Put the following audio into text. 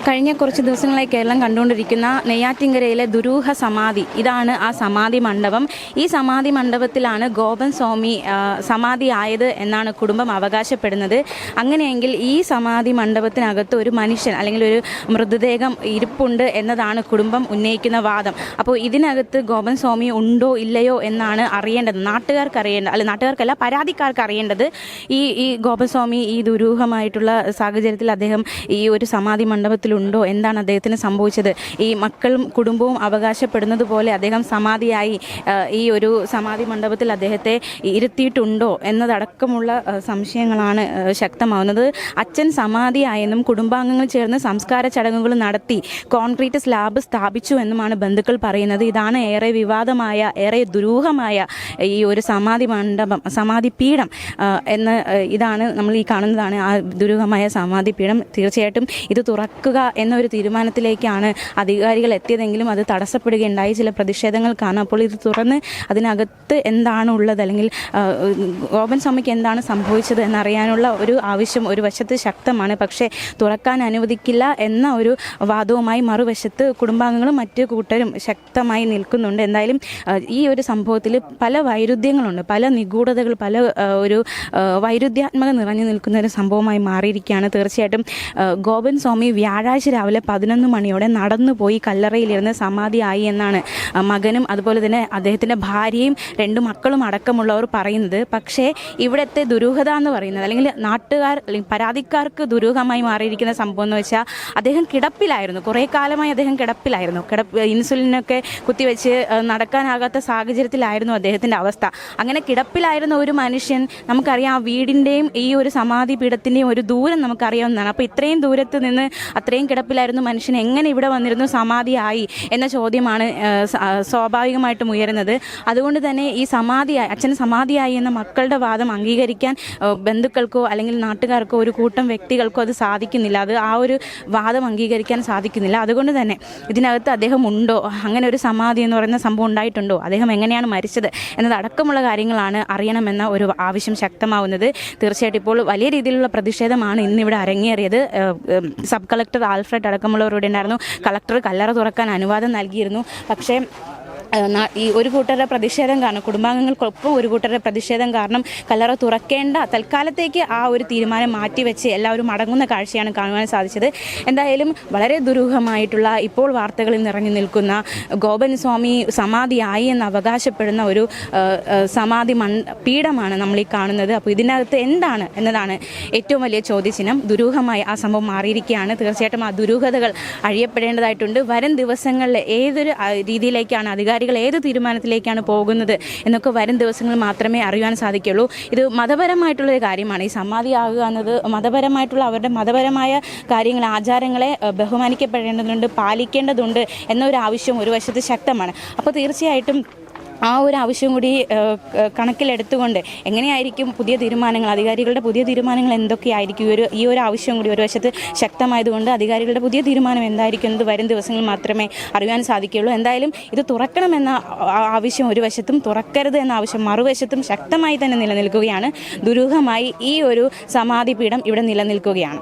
കഴിഞ്ഞ കുറച്ച് ദിവസങ്ങളായി കേരളം കണ്ടുകൊണ്ടിരിക്കുന്ന നെയ്യാറ്റിൻകരയിലെ ദുരൂഹ സമാധി, ഇതാണ് ആ സമാധി മണ്ഡപം. ഈ സമാധി മണ്ഡപത്തിലാണ് ഗോപൻ സ്വാമി സമാധി ആയത് എന്നാണ് കുടുംബം അവകാശപ്പെടുന്നത്. അങ്ങനെയെങ്കിൽ ഈ സമാധി മണ്ഡപത്തിനകത്ത് ഒരു മനുഷ്യൻ അല്ലെങ്കിൽ ഒരു മൃതദേഹം ഇരിപ്പുണ്ട് എന്നതാണ് കുടുംബം ഉന്നയിക്കുന്ന വാദം. അപ്പോൾ ഇതിനകത്ത് ഗോപൻ സ്വാമി ഉണ്ടോ ഇല്ലയോ എന്നാണ് അറിയേണ്ടത്. നാട്ടുകാർക്കല്ല, പരാതിക്കാർക്ക് അറിയേണ്ടത്. ഈ ഗോപൻ സ്വാമി ഈ ദുരൂഹമായിട്ടുള്ള സാഹചര്യത്തിൽ അദ്ദേഹം ഈ ഒരു സമാധി മണ്ഡപത്തിലുണ്ടോ, എന്താണ് അദ്ദേഹത്തിന് സംഭവിച്ചത്, ഈ മക്കളും കുടുംബവും അവകാശപ്പെടുന്നത് പോലെ അദ്ദേഹം സമാധിയായി ഈ ഒരു സമാധി മണ്ഡപത്തിൽ അദ്ദേഹത്തെ ഇരുത്തിയിട്ടുണ്ടോ എന്നതടക്കമുള്ള സംശയങ്ങളാണ് ശക്തമാവുന്നത്. അച്ഛൻ സമാധിയായെന്നും കുടുംബാംഗങ്ങൾ ചേർന്ന് സംസ്കാര ചടങ്ങുകൾ നടത്തി കോൺക്രീറ്റ് സ്ലാബ് സ്ഥാപിച്ചു എന്നുമാണ് ബന്ധുക്കൾ പറയുന്നത്. ഇതാണ് ഏറെ വിവാദമായ, ഏറെ ദുരൂഹമായ ഈ ഒരു സമാധി മണ്ഡപം, സമാധി പീഠം ഇതാണ് നമ്മൾ ഈ കാണുന്നതാണ് ആ ദുരൂഹമായ സമാധി പീഠം. തീർച്ചയായിട്ടും ഇത് തുറക്കുക എന്നൊരു തീരുമാനത്തിലേക്കാണ് അധികാരികൾ എത്തിയതെങ്കിലും അത് തടസ്സപ്പെടുകയുണ്ടായി. ചില പ്രതിഷേധങ്ങൾ കാണാം. അപ്പോൾ ഇത് തുറന്ന് അതിനകത്ത് എന്താണ് ഉള്ളത്, അല്ലെങ്കിൽ ഗോപൻ സ്വാമിക്ക് എന്താണ് സംഭവിച്ചത് എന്നറിയാനുള്ള ഒരു ആവശ്യം ഒരു വശത്ത് ശക്തമാണ്. പക്ഷേ തുറക്കാൻ അനുവദിക്കില്ല എന്ന ഒരു വാദവുമായി മറുവശത്ത് കുടുംബാംഗങ്ങളും മറ്റു കൂട്ടരും ശക്തമായി നിൽക്കുന്നുണ്ട്. എന്തായാലും ഈ ഒരു സംഭവത്തിൽ പല വൈരുദ്ധ്യങ്ങളുണ്ട്, പല നിഗൂഢതകൾ, പല ഒരു വൈരുദ്ധ്യാത്മക നിറഞ്ഞു നിൽക്കുന്ന ഒരു സംഭവമായി മാറിയിരിക്കുകയാണ്. തീർച്ചയായിട്ടും ഗോപൻ സ്വാമി വ്യാഴാഴ്ച രാവിലെ 11 മണിയോടെ നടന്നുപോയി കല്ലറയിലിരുന്ന് സമാധിയായി എന്നാണ് മകനും അതുപോലെ തന്നെ അദ്ദേഹത്തിൻ്റെ ഭാര്യയും 2 മക്കളും അടക്കമുള്ളവർ പറയുന്നത്. പക്ഷേ ഇവിടുത്തെ ദുരൂഹത എന്ന് പറയുന്നത്, അല്ലെങ്കിൽ പരാതിക്കാർക്ക് ദുരൂഹമായി മാറിയിരിക്കുന്ന സംഭവം എന്ന് വെച്ചാൽ അദ്ദേഹം കിടപ്പിലായിരുന്നു. കുറേ കാലമായി അദ്ദേഹം കിടപ്പിലായിരുന്നു. ഇൻസുലിനൊക്കെ കുത്തിവെച്ച് നടക്കാനാകാത്ത സാഹചര്യത്തിലായിരുന്നു അദ്ദേഹത്തിൻ്റെ അവസ്ഥ. അങ്ങനെ കിടപ്പിലായിരുന്ന ഒരു മനുഷ്യൻ, നമുക്കറിയാം ആ വീടിൻ്റെയും ഈ ഒരു സമാധി പീഠത്തിൻ്റെയും ഒരു ദൂരം നമുക്കറിയാവുന്നതാണ്. അപ്പോൾ ഇത്രയും ദൂരത്ത് നിന്ന് അത്രയും കിടപ്പിലായിരുന്നു മനുഷ്യൻ എങ്ങനെ ഇവിടെ വന്നിരുന്നു സമാധിയായി എന്ന ചോദ്യമാണ് സ്വാഭാവികമായിട്ടും ഉയരുന്നത്. അതുകൊണ്ട് തന്നെ ഈ അച്ഛന് സമാധിയായി എന്ന മക്കളുടെ വാദം അംഗീകരിക്കാൻ ബന്ധുക്കൾക്കോ അല്ലെങ്കിൽ നാട്ടുകാർക്കോ ഒരു കൂട്ടം വ്യക്തികൾക്കോ അത് സാധിക്കുന്നില്ല. ആ ഒരു വാദം അംഗീകരിക്കാൻ സാധിക്കുന്നില്ല. അതുകൊണ്ട് തന്നെ ഇതിനകത്ത് അദ്ദേഹം ഉണ്ടോ, അങ്ങനെ ഒരു സമാധി എന്ന് പറയുന്ന സംഭവം ഉണ്ടായിട്ടുണ്ടോ, അദ്ദേഹം എങ്ങനെയാണ് മരിച്ചത് എന്നതടക്കമുള്ള കാര്യങ്ങളാണ് അറിയണമെന്ന ഒരു ആവശ്യം ശക്തമാവുന്നത്. തീർച്ചയായിട്ടും ഇപ്പോൾ വലിയ രീതിയിലുള്ള പ്രതിഷേധമാണ് ഇന്നിവിടെ അരങ്ങേറിയത്. സബ് കളക്ടർ ആൽഫ്രഡ് അടക്കമുള്ളവരോട് ഉണ്ടായിരുന്നു. കളക്ടർ കല്ലറ തുറക്കാൻ അനുവാദം നൽകിയിരുന്നു. പക്ഷേ ഈ ഒരു കൂട്ടരുടെ പ്രതിഷേധം കാരണം, കുടുംബാംഗങ്ങൾക്കൊപ്പം ഒരു കൂട്ടരുടെ പ്രതിഷേധം കാരണം കല്ലറ തുറക്കേണ്ട തൽക്കാലത്തേക്ക് ആ ഒരു തീരുമാനം മാറ്റിവെച്ച് എല്ലാവരും അടങ്ങുന്ന കാഴ്ചയാണ് കാണുവാൻ സാധിച്ചത്. എന്തായാലും വളരെ ദുരൂഹമായിട്ടുള്ള, ഇപ്പോൾ വാർത്തകളിൽ നിറഞ്ഞു നിൽക്കുന്ന ഗോപൻ സ്വാമി സമാധിയായി എന്ന് അവകാശപ്പെടുന്ന ഒരു സമാധി പീഠമാണ് നമ്മൾ ഈ കാണുന്നത്. അപ്പോൾ ഇതിനകത്ത് എന്താണ് എന്നതാണ് ഏറ്റവും വലിയ ചോദ്യചിഹ്നം. ദുരൂഹമായി ആ സംഭവം മാറിയിരിക്കുകയാണ്. തീർച്ചയായിട്ടും ആ ദുരൂഹതകൾ അഴിയപ്പെടേണ്ടതായിട്ടുണ്ട്. വരും ദിവസങ്ങളിൽ ഏതൊരു രീതിയിലേക്കാണ് അധികാരികൾ ഏത് തീരുമാനത്തിലേക്കാണ് പോകുന്നത് എന്നൊക്കെ വരും ദിവസങ്ങളിൽ മാത്രമേ അറിയാൻ സാധിക്കുള്ളൂ. ഇത് മതപരമായിട്ടുള്ളൊരു കാര്യമാണ്. ഈ സമാധിയാകുക എന്നത് മതപരമായിട്ടുള്ള, അവരുടെ മതപരമായ കാര്യങ്ങൾ, ആചാരങ്ങളെ ബഹുമാനിക്കപ്പെടേണ്ടതുണ്ട്, പാലിക്കേണ്ടതുണ്ട് എന്നൊരു ആവശ്യം ഒരു വശത്ത് ശക്തമാണ്. അപ്പോൾ തീർച്ചയായിട്ടും ആ ഒരു ആവശ്യം കൂടി കണക്കിലെടുത്തുകൊണ്ട് എങ്ങനെയായിരിക്കും പുതിയ തീരുമാനങ്ങൾ, അധികാരികളുടെ പുതിയ തീരുമാനങ്ങൾ എന്തൊക്കെയായിരിക്കും, ഈ ഒരു ആവശ്യം കൂടി ഒരു വശത്ത് ശക്തമായതുകൊണ്ട് അധികാരികളുടെ പുതിയ തീരുമാനം എന്തായിരിക്കുന്നത് വരും ദിവസങ്ങളിൽ മാത്രമേ അറിയാൻ സാധിക്കുകയുള്ളൂ. എന്തായാലും ഇത് തുറക്കണമെന്ന ആവശ്യം ഒരു വശത്തും തുറക്കരുത് എന്ന ആവശ്യം മറുവശത്തും ശക്തമായി തന്നെ നിലനിൽക്കുകയാണ്. ദുരൂഹമായി ഈ ഒരു സമാധിപീഠം ഇവിടെ നിലനിൽക്കുകയാണ്.